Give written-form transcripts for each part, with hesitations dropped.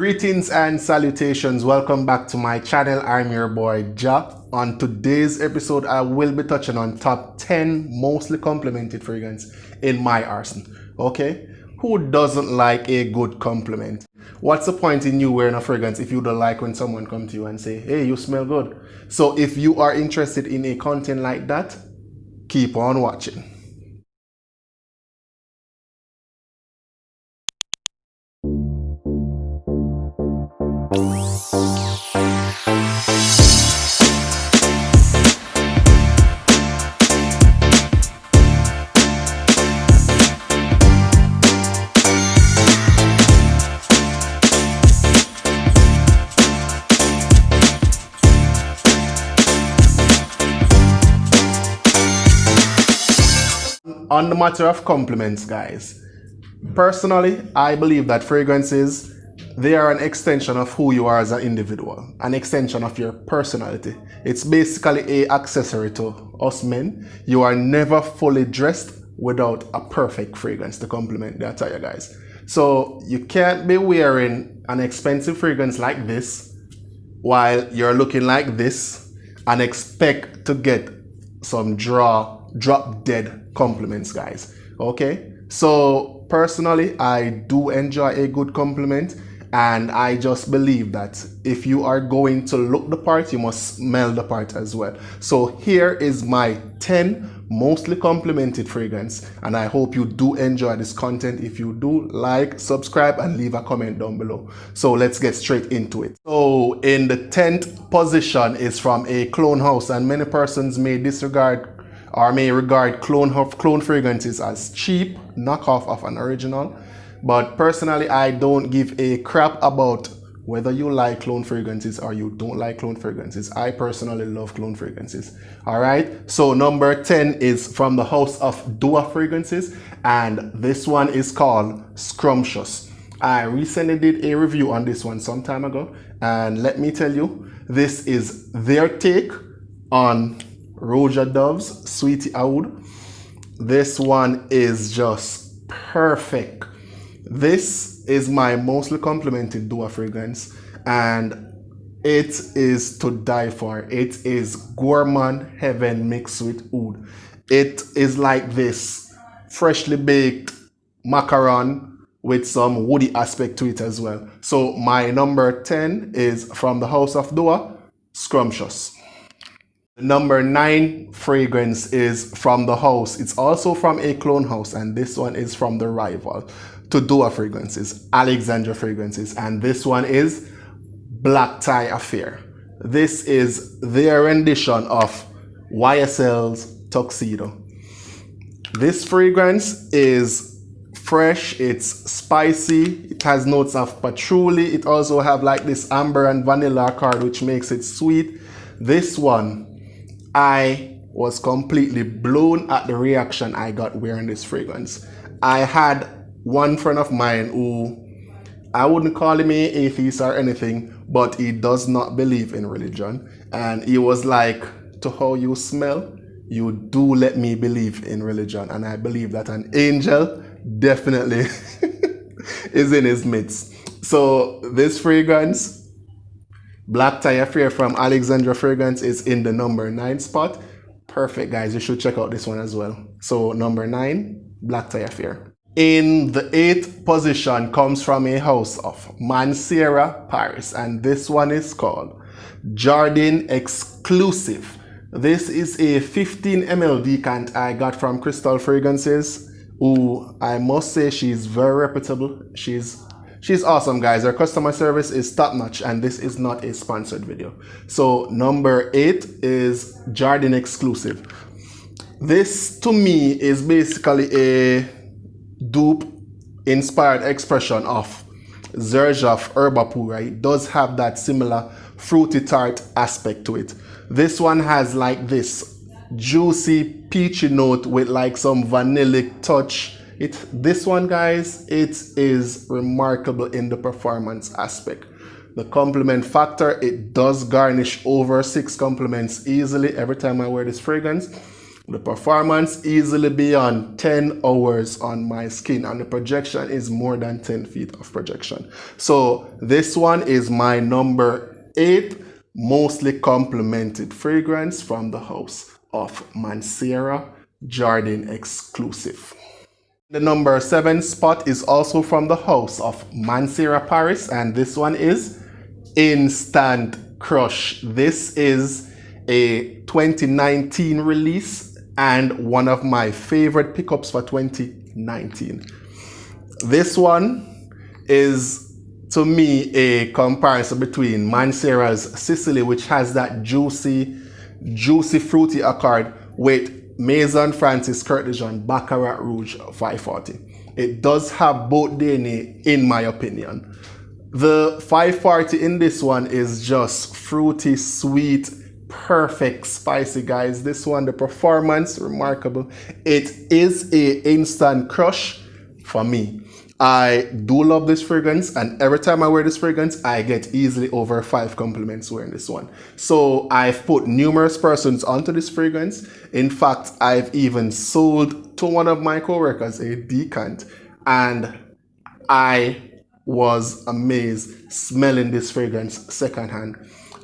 Greetings and salutations. Welcome back to my channel. I'm your boy Ja. On today's episode, I will be touching on top 10 mostly complimented fragrance in my arsenal. Okay? Who doesn't like a good compliment? What's the point in you wearing a fragrance if you don't like when someone comes to you and say, hey, you smell good? So if you are interested in a content like that, keep on watching. On the matter of compliments, guys, personally, I believe that fragrances, they are an extension of who you are as an individual, an extension of your personality. It's basically an accessory to us men. You are never fully dressed without a perfect fragrance to complement the attire, guys. So you can't be wearing an expensive fragrance like this while you're looking like this and expect to get some drop dead compliments, guys. Okay, so personally, I do enjoy a good compliment, and I just believe that if you are going to look the part, you must smell the part as well. So here is my 10 mostly complimented fragrance, and I hope you do enjoy this content. If you do, like, subscribe, and leave a comment down below. So let's get straight into it. So in the 10th position is from a clone house, and many persons may disregard or may regard clone fragrances as cheap knockoff of an original. But personally, I don't give a crap about whether you like clone fragrances or you don't like clone fragrances. I personally love clone fragrances. All right, so number 10 is from the house of Dua fragrances, and this one is called Scrumptious. I recently did a review on this one some time ago, and let me tell you, this is their take on Roja Dove's Sweetie Oud. This one is just perfect. This is my mostly complimented Dua fragrance, and it is to die for. It is gourmand heaven mixed with oud. It is like this freshly baked macaron with some woody aspect to it as well. So my number 10 is from the house of Dua, Scrumptious. Number 9 fragrance is from the house. It's also from a clone house, and this one is from the rival to Dua fragrances, Alexandra fragrances, and this one is Black Tie Affair. This is their rendition of YSL's Tuxedo. This fragrance is fresh, it's spicy, it has notes of patchouli, it also have like this amber and vanilla accord which makes it sweet. This one, I was completely blown at the reaction I got wearing this fragrance. I had one friend of mine who, I wouldn't call him an atheist or anything, but he does not believe in religion. And he was like, to how you smell, you do let me believe in religion. And I believe that an angel definitely is in his midst. So this fragrance, Black Tie Affair from Alexandra Fragrance, is in the number 9 spot. Perfect, guys. You should check out this one as well. So number 9, Black Tie Affair. In the 8th position comes from a house of Mancera, Paris, and this one is called Jardin Exclusive. This is a 15 ml decant I got from Crystal Fragrances, who I must say she's very reputable. She's awesome, guys. Her customer service is top notch, and this is not a sponsored video. So number 8 is Jardin Exclusive. This to me is basically a dupe inspired expression of Xerjoff Herba Pura. It does have that similar fruity tart aspect to it. This one has like this juicy peachy note with like some vanillic touch. This one, guys, it is remarkable in the performance aspect. The compliment factor, it does garnish over 6 compliments easily every time I wear this fragrance. The performance easily beyond 10 hours on my skin, and the projection is more than 10 feet of projection. So this one is my number 8 mostly complimented fragrance from the house of Mancera Jardin exclusive. The number 7 spot is also from the house of Mancera Paris, and this one is Instant Crush. This is a 2019 release and one of my favorite pickups for 2019. This one is, to me, a comparison between Mancera's Sicily, which has that juicy, fruity accord, with Maison Francis Curt de Jean Baccarat Rouge 540. It does have both DNA, in my opinion. The 540 in this one is just fruity, sweet, perfect, spicy, guys. This one, the performance, remarkable. It is a instant crush for me. I do love this fragrance, and every time I wear this fragrance, I get easily over 5 compliments wearing this one. So I've put numerous persons onto this fragrance. In fact, I've even sold to one of my coworkers a decant, and I was amazed smelling this fragrance secondhand.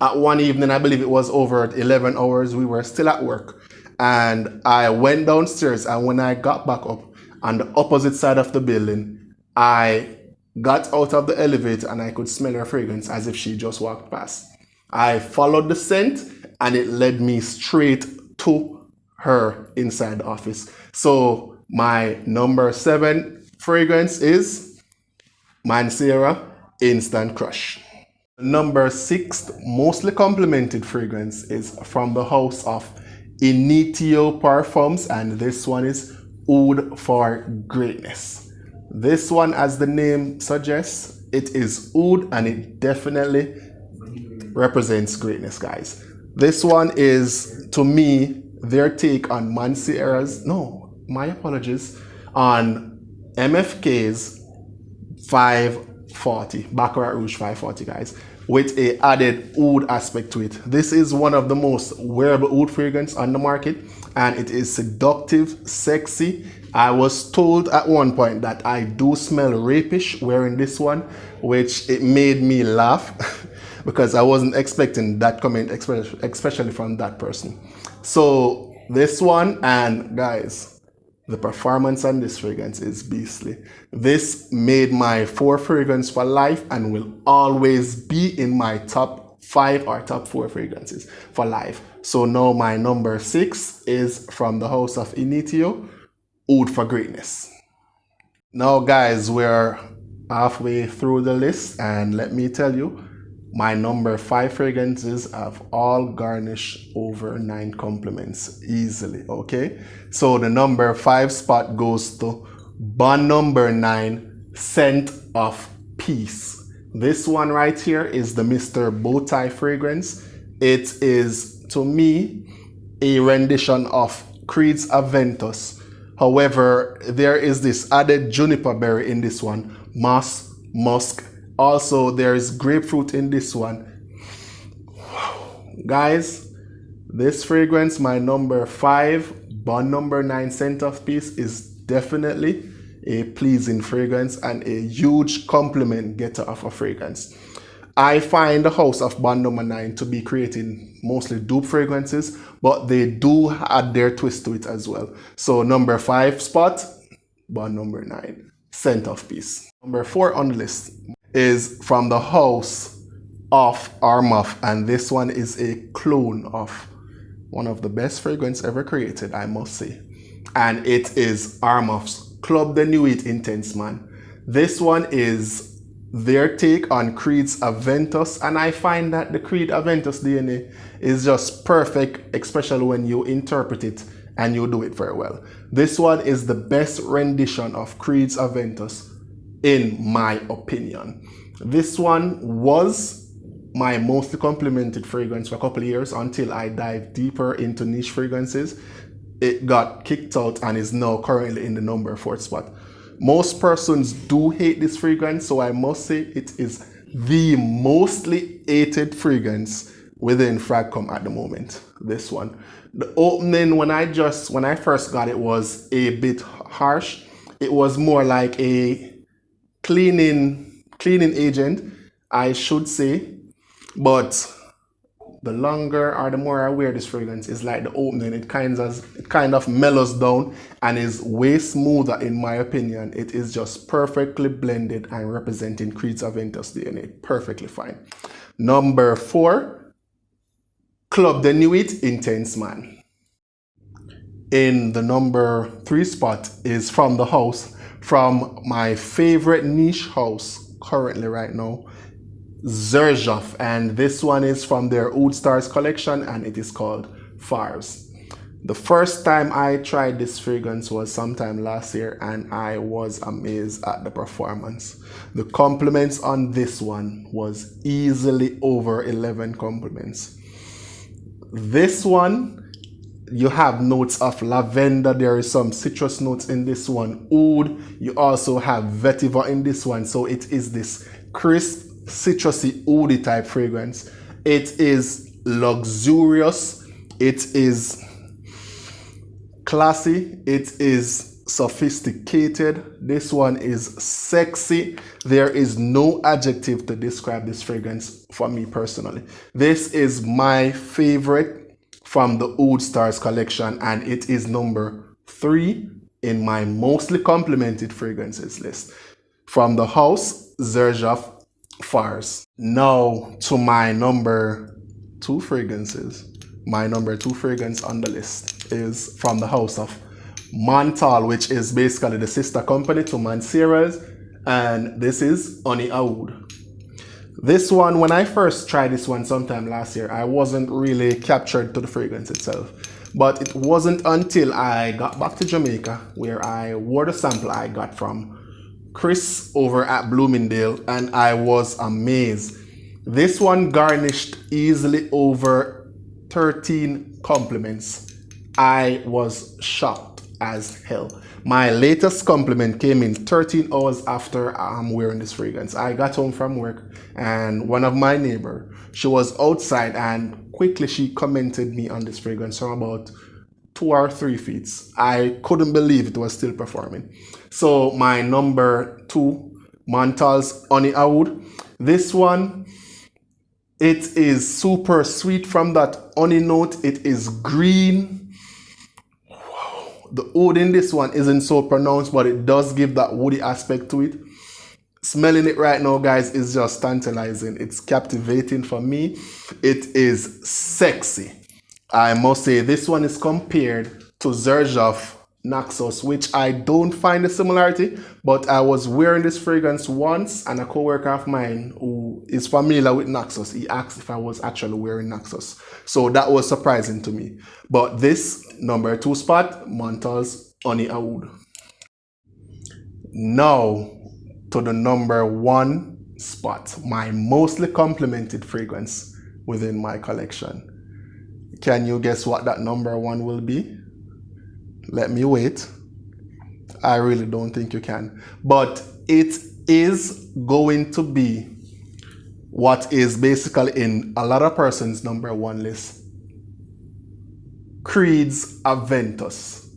At one evening, I believe it was over at 11 hours, we were still at work, and I went downstairs, and when I got back up on the opposite side of the building, I got out of the elevator and I could smell her fragrance as if she just walked past. I followed the scent and it led me straight to her inside the office. So my number 7 fragrance is Mancera Instant Crush. Number 6 mostly complimented fragrance is from the house of Initio Parfums, and this one is Oud for Greatness. This one, as the name suggests, it is oud, and it definitely represents greatness, guys. This one is, to me, their take on Mancera's, no, my apologies, on MFK's 540, Baccarat Rouge 540, guys, with a added oud aspect to it. This is one of the most wearable oud fragrance on the market, and it is seductive, sexy. I was told at one point that I do smell rapish wearing this one, which it made me laugh because I wasn't expecting that comment, especially from that person. So this one, and guys, the performance on this fragrance is beastly. This made my 4 fragrance for life and will always be in my top 5 or top 4 fragrances for life. So now my number 6 is from the house of Initio, Oud for Greatness. Now, guys, we're halfway through the list, and let me tell you, my number 5 fragrances have all garnished over 9 compliments easily, okay? So the number 5 spot goes to Bon Number 9, Scent of Peace. This one right here is the Mr. Bowtie fragrance. It is, to me, a rendition of Creed's Aventus. However, there is this added juniper berry in this one, moss, musk. Also, there is grapefruit in this one. Guys, this fragrance, my number 5, Bon Number 9, Scent of Peace, is definitely a pleasing fragrance and a huge compliment getter of a fragrance. I find the house of Bon Number 9 to be creating mostly dupe fragrances, but they do add their twist to it as well. So number 5 spot, Bon Number 9, Scent of Peace. Number 4 on the list is from the house of Armaf, and this one is a clone of one of the best fragrance ever created, I must say. And it is Armaf's Club de Nuit Intense Man. This one is their take on Creed's Aventus, and I find that the Creed Aventus DNA is just perfect, especially when you interpret it and you do it very well. This one is the best rendition of Creed's Aventus, in my opinion. This one was my mostly complimented fragrance for a couple of years until I dived deeper into niche fragrances. It got kicked out and is now currently in the number 4 spot. Most persons do hate this fragrance, so I must say it is the mostly hated fragrance within Fragcom at the moment. This one. The opening when I first got it was a bit harsh. It was more like a cleaning agent, I should say. But the longer or the more I wear this fragrance, is like the opening. It kind of mellows down and is way smoother in my opinion. It is just perfectly blended and representing Creed's Aventus DNA perfectly fine. Number 4, Club de Nuit Intense Man. In the number 3 spot is from the house, from my favorite niche house currently right now, Xerjoff, and this one is from their Oud Stars collection and it is called Fars. The first time I tried this fragrance was sometime last year and I was amazed at the performance. The compliments on this one was easily over 11 compliments. This one, you have notes of lavender, there is some citrus notes in this one, oud, you also have vetiver in this one, so it is this crisp, citrusy, oudy type fragrance. It is luxurious, it is classy, it is sophisticated, this one is sexy. There is no adjective to describe this fragrance for me personally. This is my favorite from the Oud Stars collection and it is number 3 in my mostly complimented fragrances list. From the house, Xerjoff Fars. Now to my number 2 fragrances. My number 2 fragrance on the list is from the house of Mantal, which is basically the sister company to Mancera's, and this is Honey Oud. This one, when I first tried this one sometime last year, I wasn't really captured to the fragrance itself. But it wasn't until I got back to Jamaica where I wore the sample I got from Chris over at Bloomingdale and I was amazed. This one garnished easily over 13 compliments. I was shocked as hell. My latest compliment came in 13 hours after I'm wearing this fragrance. I got home from work and one of my neighbor, she was outside and quickly she commented me on this fragrance from about 2 or 3 feet. I couldn't believe it was still performing. So my number 2, Mantal's Honey Oud. This one, it is super sweet from that honey note. It is green. The oud in this one isn't so pronounced, but it does give that woody aspect to it. Smelling it right now, guys, is just tantalizing. It's captivating for me. It is sexy. I must say this one is compared to Xerjoff Naxos, which I don't find a similarity, but I was wearing this fragrance once and a co-worker of mine who is familiar with Naxos, he asked if I was actually wearing Naxos. So that was surprising to me. But this number 2 spot, Mantal's Honey Oud. Now to the number 1 spot, my mostly complimented fragrance within my collection. Can you guess what that number 1 will be? Let me wait. I really don't think you can. But it is going to be what is basically in a lot of persons' number 1 list. Creed's Aventus.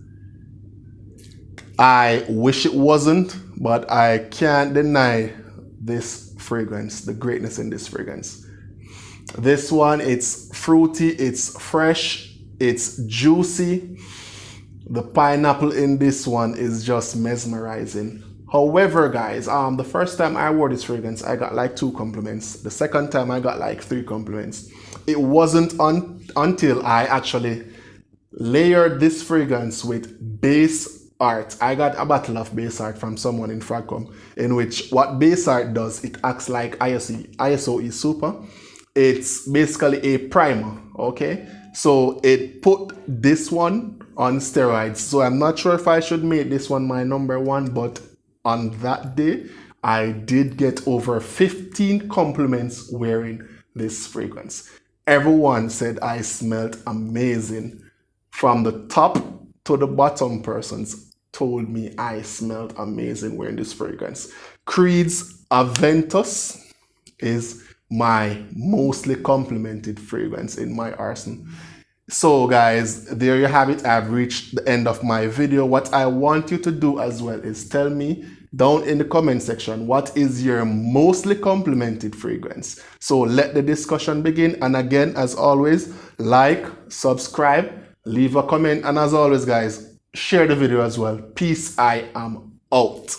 I wish it wasn't, but I can't deny this fragrance, the greatness in this fragrance. This one, it's fruity, it's fresh, it's juicy. The pineapple in this one is just mesmerizing. However, guys, the first time I wore this fragrance, I got like 2 compliments. The second time I got like 3 compliments. It wasn't until I actually layered this fragrance with base art. I got a bottle of base art from someone in Fragcom, in which what base art does, it acts like ISOE Super. It's basically a primer, okay? So it put this one on steroids. So I'm not sure if I should make this one my number 1, but on that day, I did get over 15 compliments wearing this fragrance. Everyone said I smelled amazing. From the top to the bottom, persons told me I smelled amazing wearing this fragrance. Creed's Aventus is my mostly complimented fragrance in my arsenal. So guys, there you have it. I've reached the end of my video. What I want you to do as well is tell me down in the comment section what is your mostly complimented fragrance. So let the discussion begin. And again, as always, like, subscribe, leave a comment, and as always guys, share the video as well. Peace. I am out.